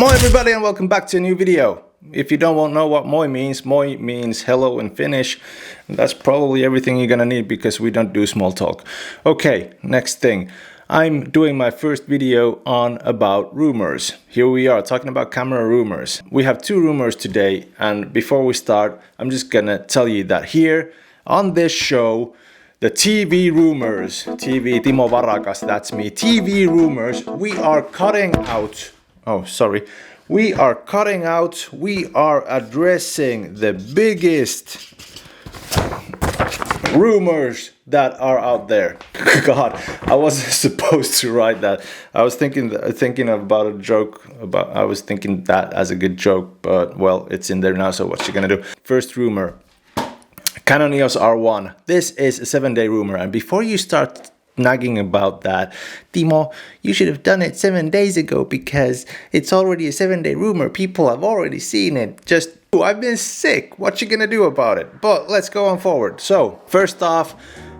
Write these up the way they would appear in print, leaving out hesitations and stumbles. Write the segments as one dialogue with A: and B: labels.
A: Moi everybody and welcome back to a new video. If you don't know what moi means hello in Finnish. And that's probably everything you're gonna need because we don't do small talk. Okay, next thing. I'm doing my first video on about rumors. Here we are talking about camera rumors. We have two rumors today, and before we start, I'm just gonna tell you that here on this show, the TV rumors, TV Timo Varakas, that's me, TV rumors, we are cutting out, we are addressing the biggest rumors that are out there. God, I wasn't supposed to write that. I was thinking about a joke, I was thinking that as a good joke, but well, it's in there now, so what you gonna do? First rumor. Canon EOS R1. This is a 7-day rumor, and before you start nagging about that, Timo, you should have done it 7 days ago because it's already a 7-day rumor. People have already seen it. I've been sick. What you gonna do about it? But let's go on forward. So first off,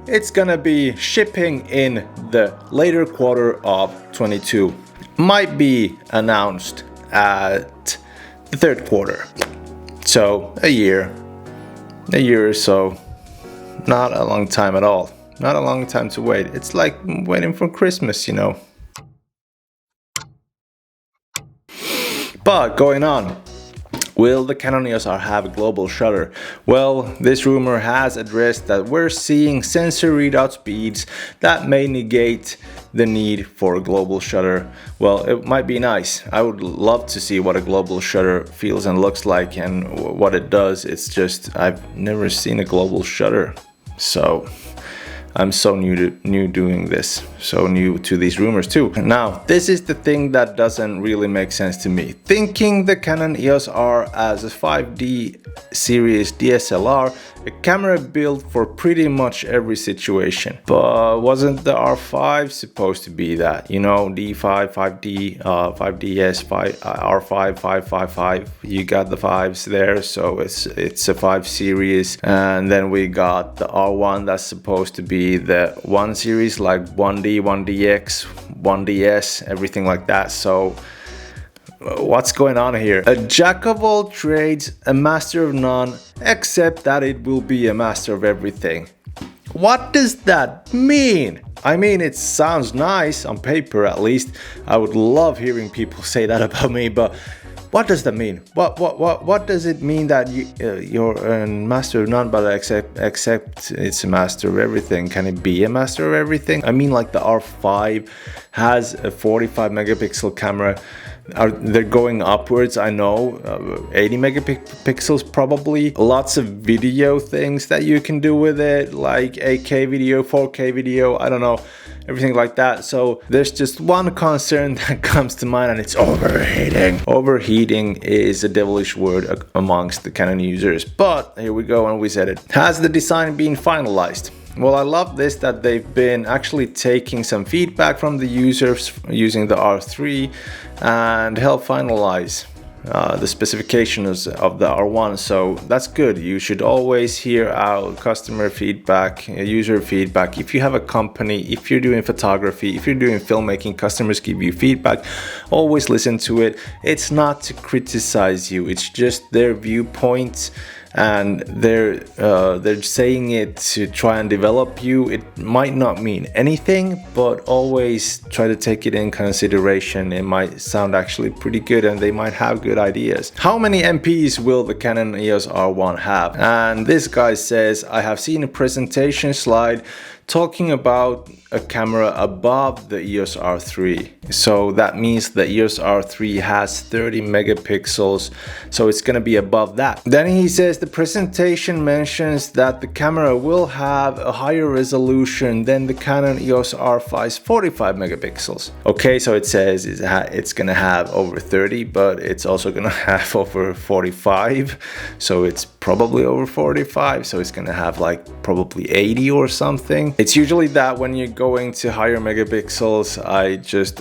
A: it's gonna be shipping in the later quarter of 22. Might be announced at the third quarter. So a year or so, not a long time at all. Not a long time to wait. It's like waiting for Christmas, you know. But going on, will the Canon EOS R have a global shutter? Well, this rumor has addressed that we're seeing sensor readout speeds that may negate the need for a global shutter. Well, it might be nice. I would love to see what a global shutter feels and looks like and what it does. It's just, I've never seen a global shutter. So I'm so new doing this, so new to these rumors too. Now, this is the thing that doesn't really make sense to me. Thinking the Canon EOS R as a 5D series DSLR, a camera built for pretty much every situation. But wasn't the R5 supposed to be that? You know, D5, 5D, 5DS, R5, 555. You got the 5s there, so it's a 5 series. And then we got the R1 that's supposed to be the 1 series, like 1D, 1DX, 1DS, everything like that. So what's going on here? A jack of all trades, a master of none, except that it will be a master of everything. What does that mean? I mean, it sounds nice on paper, at least. I would love hearing people say that about me, but what does that mean? What does it mean that you're a master of none, but except it's a master of everything? Can it be a master of everything? I mean, like the R5 has a 45 megapixel camera. They're going upwards, I know, 80 megapixels probably. Lots of video things that you can do with it, like 8K video, 4K video, I don't know, everything like that. So there's just one concern that comes to mind, and it's overheating. Overheating is a devilish word amongst the Canon users, but here we go, and we said it. Has the design been finalized? Well, I love this that they've been actually taking some feedback from the users using the R3 and help finalize the specifications of the R1. So that's good. You should always hear out customer feedback, user feedback. If you have a company, if you're doing photography, if you're doing filmmaking, customers give you feedback. Always listen to it. It's not to criticize you. It's just their viewpoint. And they're saying it to try and develop you. It might not mean anything, but always try to take it in consideration. It might sound actually pretty good, and they might have good ideas. How many MPs will the Canon EOS R1 have? And this guy says, I have seen a presentation slide talking about a camera above the EOS R3. So that means the EOS R3 has 30 megapixels, so it's gonna be above that. Then he says the presentation mentions that the camera will have a higher resolution than the Canon EOS R5's 45 megapixels. Okay, so it says it's gonna have over 30, but it's also gonna have over 45, so it's probably over 45, so it's gonna have like probably 80 or something. It's usually that when you're going to higher megapixels,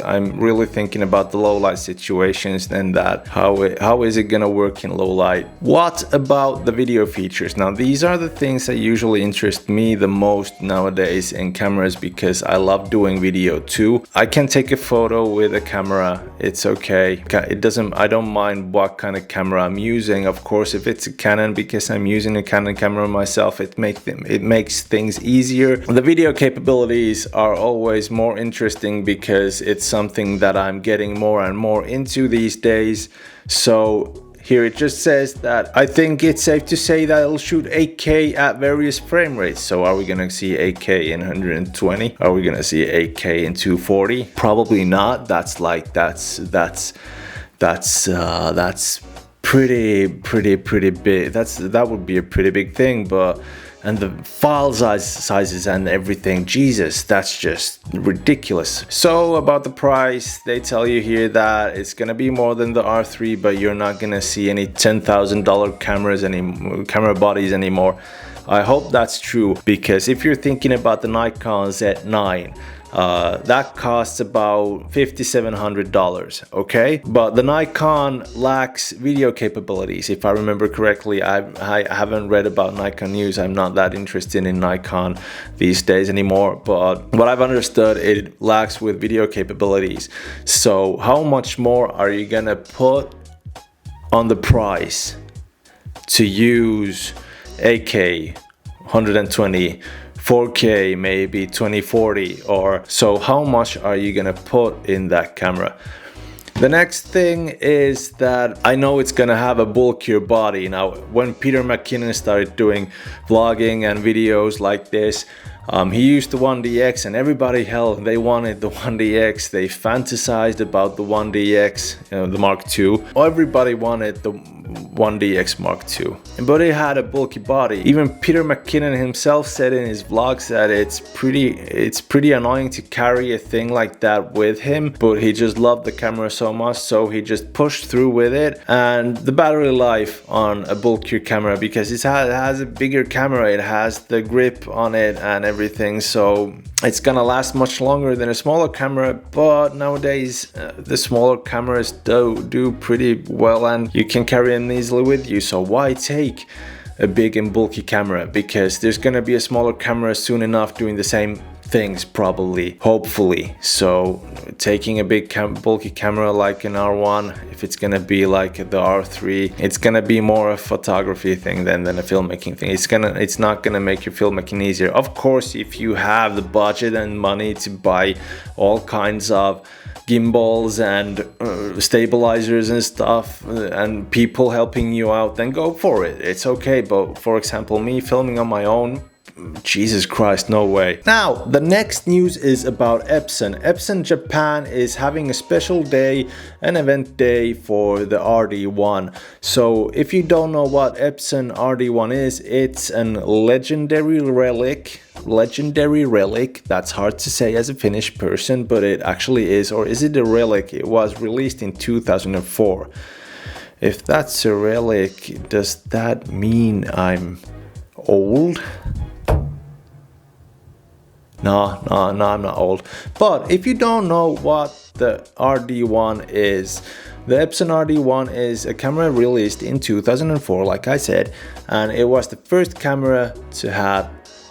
A: I'm really thinking about the low light situations and that how is it gonna work in low light. What about the video features? Now these are the things that usually interest me the most nowadays in cameras, because I love doing video too. I can take a photo with a camera, it's okay. I don't mind what kind of camera I'm using. Of course, if it's a Canon, because I'm using a Canon camera myself, it makes things easier. The video capabilities are always more interesting because it's something that I'm getting more and more into these days. So here it just says that I think it's safe to say that it'll shoot 8K at various frame rates. So are we gonna see 8K in 120? Are we gonna see 8K in 240? Probably not. That's pretty big. That would be a pretty big thing. But and the file sizes and everything, Jesus, that's just ridiculous. So about the price, they tell you here that it's gonna be more than the R3, but you're not gonna see any $10,000 camera bodies anymore. I hope that's true, because if you're thinking about the Nikon Z9, that costs about $5,700, okay? But the Nikon lacks video capabilities, if I remember correctly. I haven't read about Nikon news. I'm not that interested in Nikon these days anymore, but what I've understood, it lacks with video capabilities. So how much more are you gonna put on the price to use 8K, 120, 4K, maybe 2040, or so? How much are you gonna put in that camera? The next thing is that I know it's gonna have a bulkier body. Now, when Peter McKinnon started doing vlogging and videos like this, he used the 1DX, and everybody, hell, they wanted the 1DX. They fantasized about the 1DX, the Mark II. Everybody wanted the 1DX Mark II, but it had a bulky body. Even Peter McKinnon himself said in his vlogs that it's pretty annoying to carry a thing like that with him, but he just loved the camera so much, so he just pushed through with it. And the battery life on a bulkier camera, because it has a bigger camera, it has the grip on it and everything, so it's gonna last much longer than a smaller camera. But nowadays the smaller cameras do pretty well, and you can carry them easily with you. So why take a big and bulky camera? Because there's gonna be a smaller camera soon enough doing the same things, probably, hopefully. So taking a big bulky camera like an R1, if it's gonna be like the R3, it's gonna be more a photography thing than a filmmaking thing. It's not gonna make your filmmaking easier. Of course, if you have the budget and money to buy all kinds of gimbals and stabilizers and stuff, and people helping you out, then go for it. It's okay. But for example, me filming on my own, Jesus Christ, no way. Now, the next news is about Epson. Epson Japan is having a special day, an event day for the RD1. So if you don't know what Epson RD1 is, it's an legendary relic. That's hard to say as a Finnish person, but it actually is. Or is it a relic? It was released in 2004. If that's a relic, does that mean I'm old? No, I'm not old. But if you don't know what the RD1 is, the Epson RD1 is a camera released in 2004, like I said, and it was the first camera to have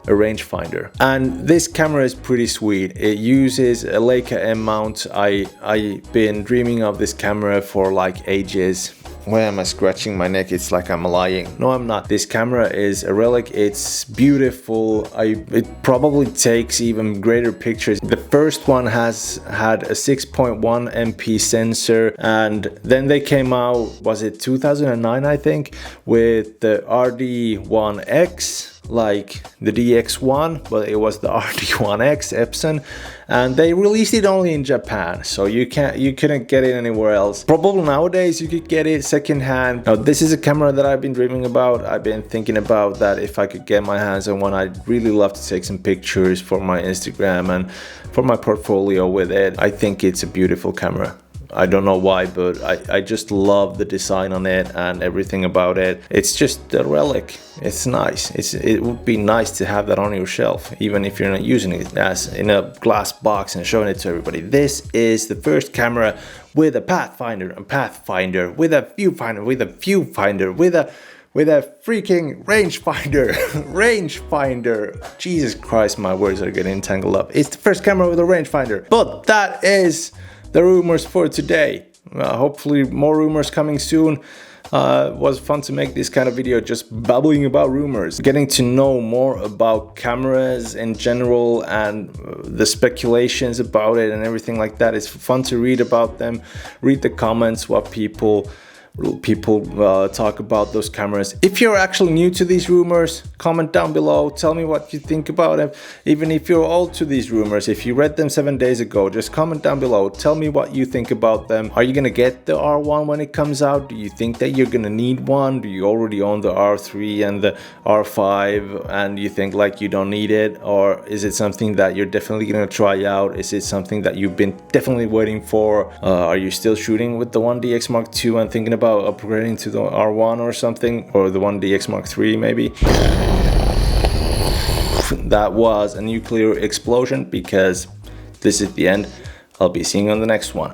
A: a rangefinder. And this camera is pretty sweet. It uses a Leica M mount. I've been dreaming of this camera for like ages. Why am I scratching my neck? It's like I'm lying. No, I'm not. This camera is a relic. It's beautiful. It probably takes even greater pictures. The first one has had a 6.1 MP sensor, and then they came out, was it 2009, I think, with the RD1X, like the DX1, but it was the RD1X Epson, and they released it only in Japan, so you couldn't get it anywhere else. Probably nowadays you could get it secondhand. Now this is a camera that I've been dreaming about. I've been thinking about that if I could get my hands on one, I'd really love to take some pictures for my Instagram and for my portfolio with it. I think it's a beautiful camera. I don't know why, but I just love the design on it and everything about it. It's just a relic. It's nice. It would be nice to have that on your shelf, even if you're not using it as in a glass box and showing it to everybody. This is the first camera with a pathfinder, with a viewfinder, with a freaking rangefinder. Jesus Christ, my words are getting tangled up. It's the first camera with a rangefinder. But that is the rumors for today. Hopefully more rumors coming soon. It was fun to make this kind of video, just babbling about rumors, getting to know more about cameras in general and the speculations about it and everything like that. It's fun to read about them, read the comments, what people talk about those cameras. If you're actually new to these rumors, comment down below, tell me what you think about them. Even if you're old to these rumors, if you read them 7 days ago, just comment down below, tell me what you think about them. Are you gonna get the R1 when it comes out? Do you think that you're gonna need one? Do you already own the R3 and the R5 and you think like you don't need it? Or is it something that you're definitely gonna try out? Is it something that you've been definitely waiting for? Are you still shooting with the 1DX Mark II and thinking about upgrading to the R1 or something, or the 1DX Mark III maybe? That was a nuclear explosion, because this is the end. I'll be seeing you on the next one.